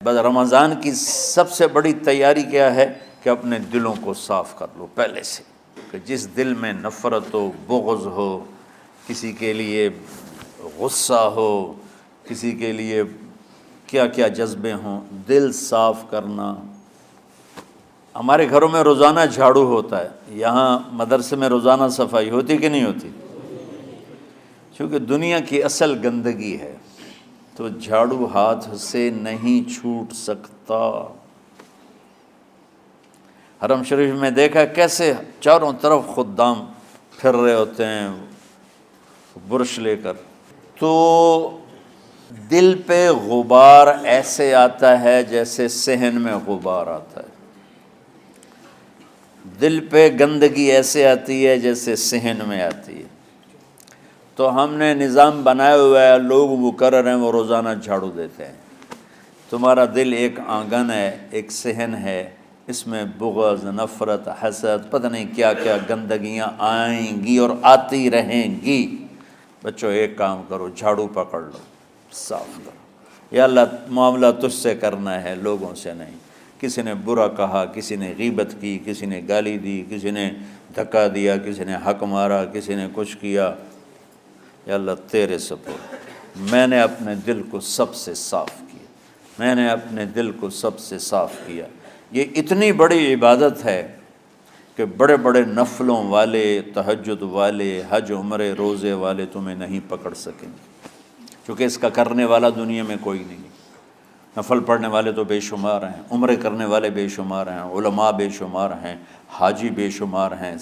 بس رمضان کی سب سے بڑی تیاری کیا ہے کہ اپنے دلوں کو صاف کر لو پہلے سے، کہ جس دل میں نفرت ہو، بغض ہو، کسی کے لیے غصہ ہو، کسی کے لیے کیا کیا جذبے ہوں، دل صاف کرنا۔ ہمارے گھروں میں روزانہ جھاڑو ہوتا ہے، یہاں مدرسے میں روزانہ صفائی ہوتی کہ نہیں ہوتی؟ چونکہ دنیا کی اصل گندگی ہے تو جھاڑو ہاتھ سے نہیں چھوٹ سکتا۔ حرم شریف میں دیکھا کیسے چاروں طرف خدام پھر رہے ہوتے ہیں برش لے کر، تو دل پہ غبار ایسے آتا ہے جیسے صحن میں غبار آتا ہے، دل پہ گندگی ایسے آتی ہے جیسے صحن میں آتی ہے۔ تو ہم نے نظام بنایا ہوا ہے، لوگ مقرر ہیں وہ روزانہ جھاڑو دیتے ہیں۔ تمہارا دل ایک آنگن ہے، ایک صحن ہے، اس میں بغض، نفرت، حسد، پتہ نہیں کیا کیا گندگیاں آئیں گی اور آتی رہیں گی۔ بچوں ایک کام کرو، جھاڑو پکڑ لو، صاف کرو۔ یا اللہ معاملہ تجھ سے کرنا ہے، لوگوں سے نہیں۔ کسی نے برا کہا، کسی نے غیبت کی، کسی نے گالی دی، کسی نے دھکا دیا، کسی نے حق مارا، کسی نے کچھ کیا، یا اللہ تیرے سپرد میں نے اپنے دل کو سب سے صاف کیا، میں نے اپنے دل کو سب سے صاف کیا۔ یہ اتنی بڑی عبادت ہے کہ بڑے بڑے نفلوں والے، تہجد والے، حج عمرے روزے والے تمہیں نہیں پکڑ سکیں گے، کیونکہ اس کا کرنے والا دنیا میں کوئی نہیں۔ نفل پڑھنے والے تو بے شمار ہیں، عمرے کرنے والے بے شمار ہیں، علماء بے شمار ہیں، حاجی بے شمار ہیں،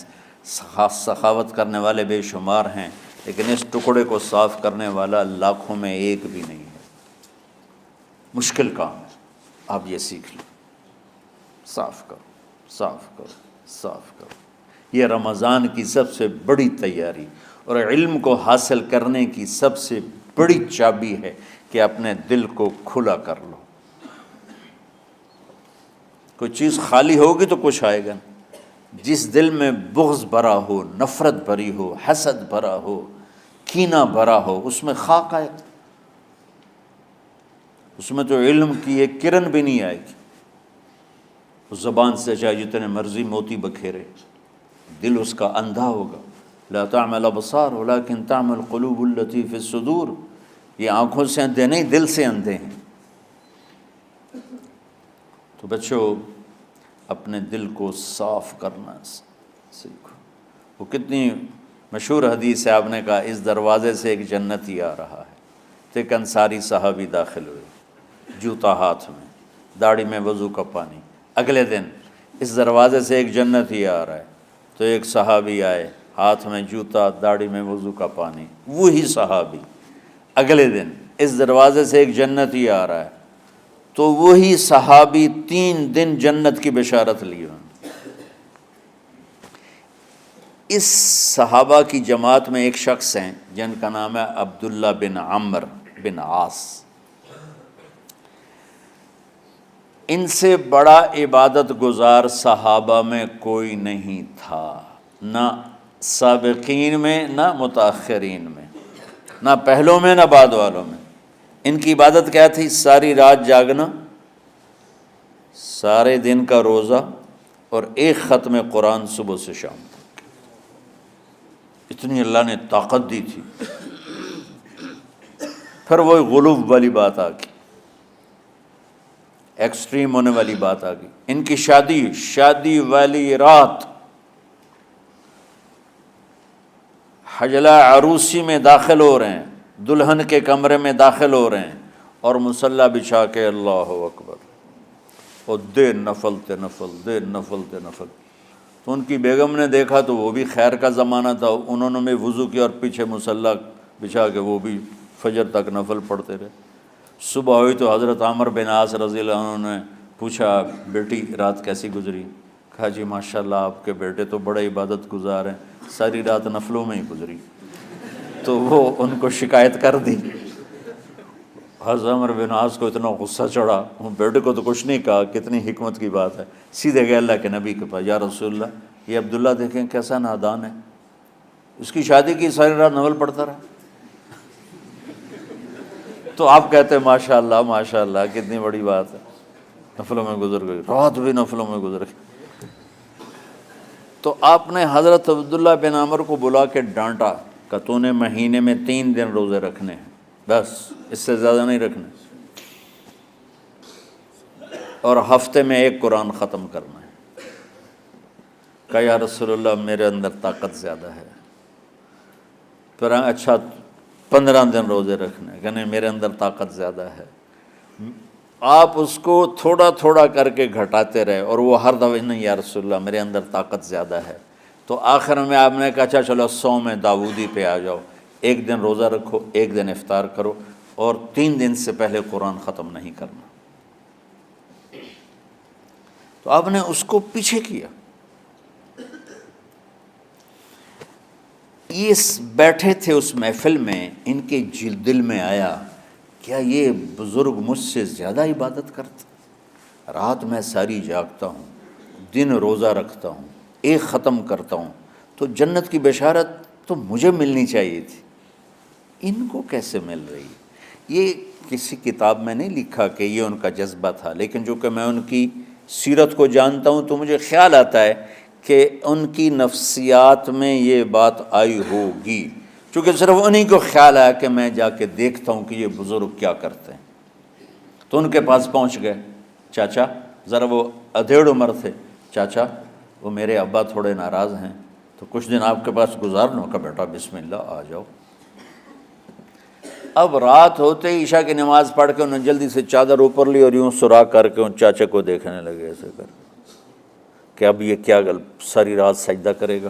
سخاوت کرنے والے بے شمار ہیں، لیکن اس ٹکڑے کو صاف کرنے والا لاکھوں میں ایک بھی نہیں ہے۔ مشکل کام ہے، آپ یہ سیکھ لیں، صاف کرو، صاف کرو، صاف کرو۔ یہ رمضان کی سب سے بڑی تیاری اور علم کو حاصل کرنے کی سب سے بڑی چابی ہے کہ اپنے دل کو کھلا کر لو۔ کوئی چیز خالی ہوگی تو کچھ آئے گا۔ جس دل میں بغض بھرا ہو، نفرت بھری ہو، حسد بھرا ہو، کینہ بھرا ہو، اس میں خاک آئے، اس میں تو علم کی ایک کرن بھی نہیں آئے گی۔ اس زبان سے چاہے جتنے مرضی موتی بکھیرے، دل اس کا اندھا ہوگا۔ لا تعمى الابصار ولكن تعمى القلوب التي في الصدور۔ یہ آنکھوں سے اندھے نہیں، دل سے اندھے ہیں۔ تو بچوں اپنے دل کو صاف کرنا سیکھو۔ وہ کتنی مشہور حدیث ہے، آپ نے کہا اس دروازے سے ایک جنتی آ رہا ہے، تو ایک انصاری صحابی داخل ہوئے، جوتا ہاتھ میں، داڑھی میں وضو کا پانی۔ اگلے دن اس دروازے سے ایک جنتی آ رہا ہے، تو ایک صحابی آئے، ہاتھ میں جوتا، داڑھی میں وضو کا پانی، وہی صحابی۔ اگلے دن اس دروازے سے ایک جنتی آ رہا ہے، تو وہی صحابی 3 دن جنت کی بشارت لی انہوں نے۔ اس صحابہ کی جماعت میں ایک شخص ہیں جن کا نام ہے عبداللہ بن عمرو بن عاص۔ ان سے بڑا عبادت گزار صحابہ میں کوئی نہیں تھا، نہ سابقین میں نہ متاخرین میں، نہ پہلوں میں نہ بعد والوں میں۔ ان کی عبادت کیا تھی؟ ساری رات جاگنا، سارے دن کا روزہ، اور ایک ختم قرآن صبح سے شام تک۔ اتنی اللہ نے طاقت دی تھی۔ پھر وہ غلوب والی بات آ گئی، ایکسٹریم ہونے والی بات آ گئی۔ ان کی شادی والی رات حجلہ عروسی میں داخل ہو رہے ہیں، دلہن کے کمرے میں داخل ہو رہے ہیں، اور مصلی بچھا کے اللہ اکبر، اور دے نفل تے نفل، دے نفل تے نفل۔ تو ان کی بیگم نے دیکھا تو وہ بھی خیر کا زمانہ تھا، انہوں نے بھی وضو کیا اور پیچھے مصلی بچھا کے وہ بھی فجر تک نفل پڑھتے رہے۔ صبح ہوئی تو حضرت عمرو بن عاص رضی اللہ عنہ نے پوچھا، بیٹی رات کیسی گزری؟ کہا جی ماشاءاللہ آپ کے بیٹے تو بڑے عبادت گزار ہیں، ساری رات نفلوں میں ہی گزری۔ تو وہ ان کو شکایت کر دی۔ حضرت عمرو بن عاص کو اتنا غصہ چڑھا، بیٹے کو تو کچھ نہیں کہا، کتنی حکمت کی بات ہے، سیدھے گئے اللہ کے نبی کے پاس، یا رسول اللہ یہ عبداللہ دیکھیں کیسا نادان ہے، اس کی شادی کی ساری رات نفل پڑھتا رہا۔ تو آپ کہتے ہیں ماشاءاللہ ماشاءاللہ کتنی بڑی بات ہے، نفلوں میں گزر گئی، رات بھی نفلوں میں گزر گئی۔ تو آپ نے حضرت عبداللہ بن عمر کو بلا کے ڈانٹا کہ تو نے مہینے میں 3 دن روزے رکھنے ہیں، بس اس سے زیادہ نہیں رکھنے، اور ہفتے میں 1 قرآن ختم کرنا ہے۔ کہا یا رسول اللہ میرے اندر طاقت زیادہ ہے۔ پھر اچھا 15 دن روزے رکھنے، کہ نہیں میرے اندر طاقت زیادہ ہے۔ آپ اس کو تھوڑا تھوڑا کر کے گھٹاتے رہے، اور وہ ہر دفعہ نہیں یا رسول اللہ میرے اندر طاقت زیادہ ہے۔ تو آخر میں آپ نے کہا اچھا چلو صوم داؤدی پہ آ جاؤ، 1 دن روزہ رکھو، 1 دن افطار کرو، اور 3 دن سے پہلے قرآن ختم نہیں کرنا۔ تو آپ نے اس کو پیچھے کیا۔ یہ بیٹھے تھے اس محفل میں، ان کے دل میں آیا کیا یہ بزرگ مجھ سے زیادہ عبادت کرتا؟ رات میں ساری جاگتا ہوں، دن روزہ رکھتا ہوں، 1 ختم کرتا ہوں، تو جنت کی بشارت تو مجھے ملنی چاہیے تھی، ان کو کیسے مل رہی؟ یہ کسی کتاب میں نہیں لکھا کہ یہ ان کا جذبہ تھا، لیکن جو کہ میں ان کی سیرت کو جانتا ہوں تو مجھے خیال آتا ہے کہ ان کی نفسیات میں یہ بات آئی ہوگی، چونکہ صرف انہی کو خیال آیا کہ میں جا کے دیکھتا ہوں کہ یہ بزرگ کیا کرتے ہیں۔ تو ان کے پاس پہنچ گئے، چاچا ذرا، وہ ادھیڑ عمر تھے، چاچا وہ میرے ابا تھوڑے ناراض ہیں، تو کچھ دن آپ کے پاس گزار لوں؟ کا بیٹا بسم اللہ آ جاؤ۔ اب رات ہوتے ہی عشاء کی نماز پڑھ کے انہوں نے جلدی سے چادر اوپر لی اور یوں سراغ کر کے ان چاچا کو دیکھنے لگے ایسے کر کہ اب یہ کیا ساری رات سجدہ کرے گا،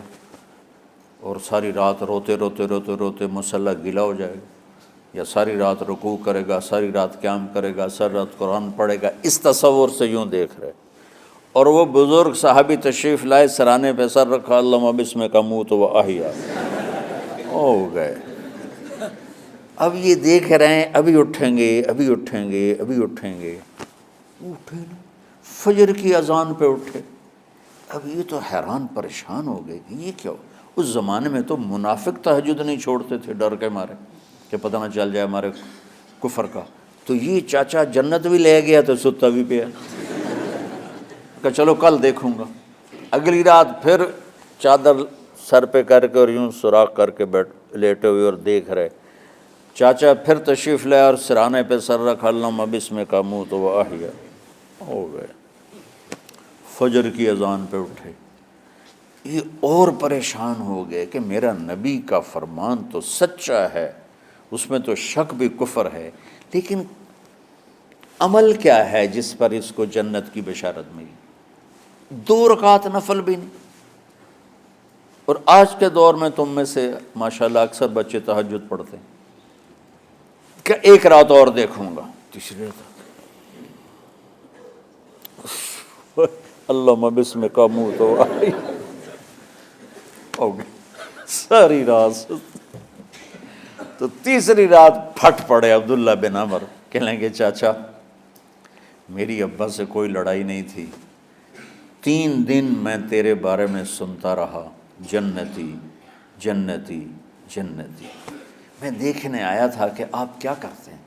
اور ساری رات روتے روتے روتے روتے مصلی گیلا ہو جائے گا، یا ساری رات رکوع کرے گا، ساری رات قیام کرے گا، ساری رات قرآن پڑھے گا، اس تصور سے یوں دیکھ رہے۔ اور وہ بزرگ صحابی تشریف لائے، سرانے پہ سر رکھا، اللہم بسمک اموت و احیا، ہو گئے۔ اب یہ دیکھ رہے ہیں ابھی اٹھیں گے، ابھی اٹھیں گے، ابھی اٹھیں گے، اٹھے نا، فجر کی اذان پہ اٹھے۔ اب یہ تو حیران پریشان ہو گئے کہ یہ کیا ہو؟ اس زمانے میں تو منافق تہجد نہیں چھوڑتے تھے ڈر کے مارے کہ پتہ نہ چل جائے ہمارے کفر کا، تو یہ چاچا جنت بھی لے گیا تو ستا بھی پیا کہ چلو کل دیکھوں گا۔ اگلی رات پھر چادر سر پہ کر کے اور یوں سوراخ کر کے لیٹے ہوئے اور دیکھ رہے۔ چاچا پھر تشریف لائے اور سرانے پہ سر رکھا، اللہم بسمک اموت و احیا، ہو گئے۔ فجر کی اذان پہ اٹھے، یہ اور پریشان ہو گئے کہ میرا نبی کا فرمان تو سچا ہے، اس میں تو شک بھی کفر ہے، لیکن عمل کیا ہے جس پر اس کو جنت کی بشارت ملی؟ 2 رکعت نفل بھی نہیں۔ اور آج کے دور میں تم میں سے ماشاءاللہ اکثر بچے تہجد پڑھتے ہیں کہ 1 رات اور دیکھوں گا، تیسری رات اللہم بسمک اموت و احیا، ہو گئی ساری رات۔ تو تیسری رات پھٹ پڑے عبداللہ بن عمر، کہنے لگے چاچا میری ابا سے کوئی لڑائی نہیں تھی، 3 دن میں تیرے بارے میں سنتا رہا، جنتی جنتی جنتی۔ میں دیکھنے آیا تھا کہ آپ کیا کرتے ہیں،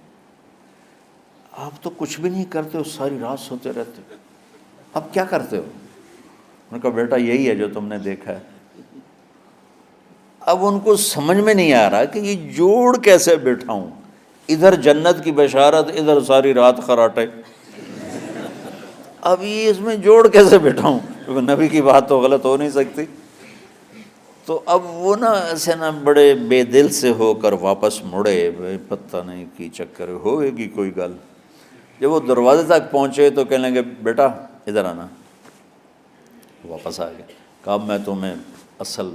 آپ تو کچھ بھی نہیں کرتے ہو، ساری رات سوتے رہتے ہو، اب کیا کرتے ہو؟ انہوں نے کہا بیٹا یہی ہے جو تم نے دیکھا ہے۔ اب ان کو سمجھ میں نہیں آ رہا کہ یہ جوڑ کیسے بٹھاؤں، ادھر جنت کی بشارت، ادھر ساری رات خراٹے، اب یہ اس میں جوڑ کیسے بٹھاؤں، کیونکہ نبی کی بات تو غلط ہو نہیں سکتی۔ تو اب وہ نا ایسے نا بڑے بے دل سے ہو کر واپس مڑے، پتہ نہیں کی چکر ہوئے گی کوئی گل۔ جب وہ دروازے تک پہنچے تو کہنے لگے بیٹا ادھر آنا، واپس آ گئے۔ کہا میں تمہیں اصل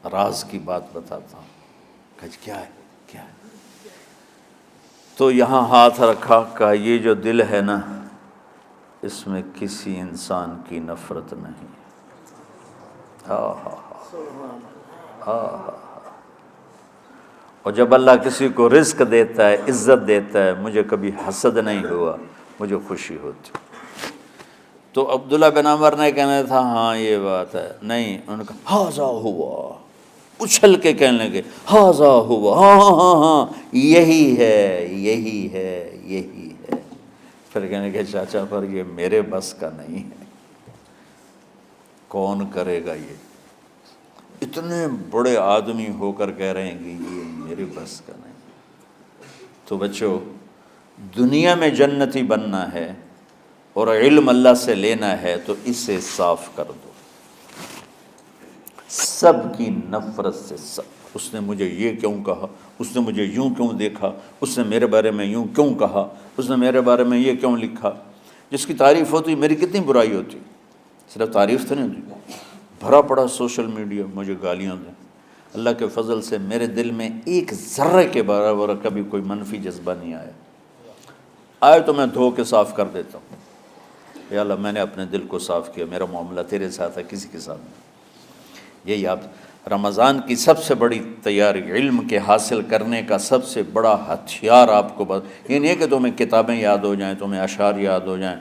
راز کی بات بتاتا ہوں۔ کہا کیا ہے کیا ہے؟ تو یہاں ہاتھ رکھا، کہا یہ جو دل ہے نا اس میں کسی انسان کی نفرت نہیں۔ اور جب اللہ کسی کو رزق دیتا ہے، عزت دیتا ہے، مجھے کبھی حسد نہیں ہوا، مجھے خوشی ہوتی۔ تو عبداللہ بن عمر نے کہنا تھا ہاں یہ بات ہے، نہیں، انہوں نے کہا ہاذا ہوا، اچھل کے کہنے لگے ہاذا ہوا، ہاں ہاں ہاں ہاں یہی ہے یہی ہے یہی ہے۔ پھر کہنے لگے چاچا پر یہ میرے بس کا نہیں ہے، کون کرے گا یہ؟ اتنے بڑے آدمی ہو کر کہہ رہے ہیں کہ یہ میرے بس کا نہیں۔ تو بچوں، دنیا میں جنتی بننا ہے اور علم اللہ سے لینا ہے تو اسے صاف کر دو، سب کی نفرت سے۔ سب، اس نے مجھے یہ کیوں کہا، اس نے مجھے یوں کیوں دیکھا، اس نے میرے بارے میں یوں کیوں کہا، اس نے میرے بارے میں یہ کیوں لکھا۔ جس کی تعریف ہوتی میری کتنی برائی ہوتی، صرف تعریف تو نہیں ہوتی، بھرا پڑا سوشل میڈیا مجھے گالیاں دیں۔ اللہ کے فضل سے میرے دل میں ایک ذرے کے برابر کبھی کوئی منفی جذبہ نہیں آیا، آئے تو میں دھو کے صاف کر دیتا ہوں، یا اللہ میں نے اپنے دل کو صاف کیا، میرا معاملہ تیرے ساتھ ہے، کسی کے ساتھ نہیں۔ یہی آپ رمضان کی سب سے بڑی تیاری، علم کے حاصل کرنے کا سب سے بڑا ہتھیار آپ کو یہ نہیں ہے کہ تمہیں کتابیں یاد ہو جائیں، تمہیں اشعار یاد ہو جائیں۔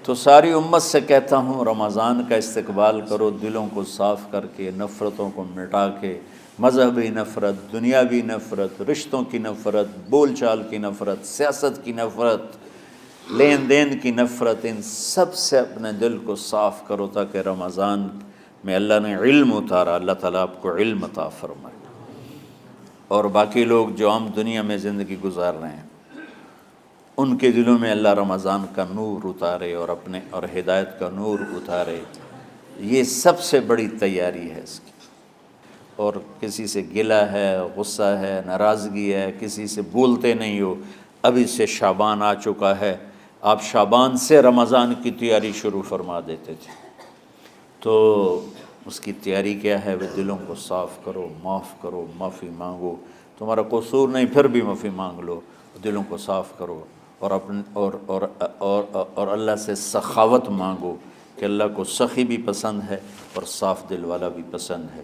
تو ساری امت سے کہتا ہوں رمضان کا استقبال کرو، دلوں کو صاف کر کے، نفرتوں کو مٹا کے، مذہبی نفرت، دنیاوی نفرت، رشتوں کی نفرت، بول چال کی نفرت، سیاست کی نفرت، لین دین کی نفرت، ان سب سے اپنے دل کو صاف کرو تاکہ رمضان میں اللہ نے علم اتارا، اللہ تعالیٰ آپ کو علم عطا فرمائے، اور باقی لوگ جو عام دنیا میں زندگی گزار رہے ہیں ان کے دلوں میں اللہ رمضان کا نور اتارے اور اپنے اور ہدایت کا نور اتارے۔ یہ سب سے بڑی تیاری ہے اس کی۔ اور کسی سے گلہ ہے، غصہ ہے، ناراضگی ہے، کسی سے بولتے نہیں ہو، ابھی سے شعبان آ چکا ہے، آپ شعبان سے رمضان کی تیاری شروع فرما دیتے تھے۔ تو اس کی تیاری کیا ہے؟ وہ دلوں کو صاف کرو، معاف کرو، معافی مانگو، تمہارا قصور نہیں پھر بھی معافی مانگ لو، دلوں کو صاف کرو، اور اپنے اور اللہ سے سخاوت مانگو کہ اللہ کو سخی بھی پسند ہے اور صاف دل والا بھی پسند ہے۔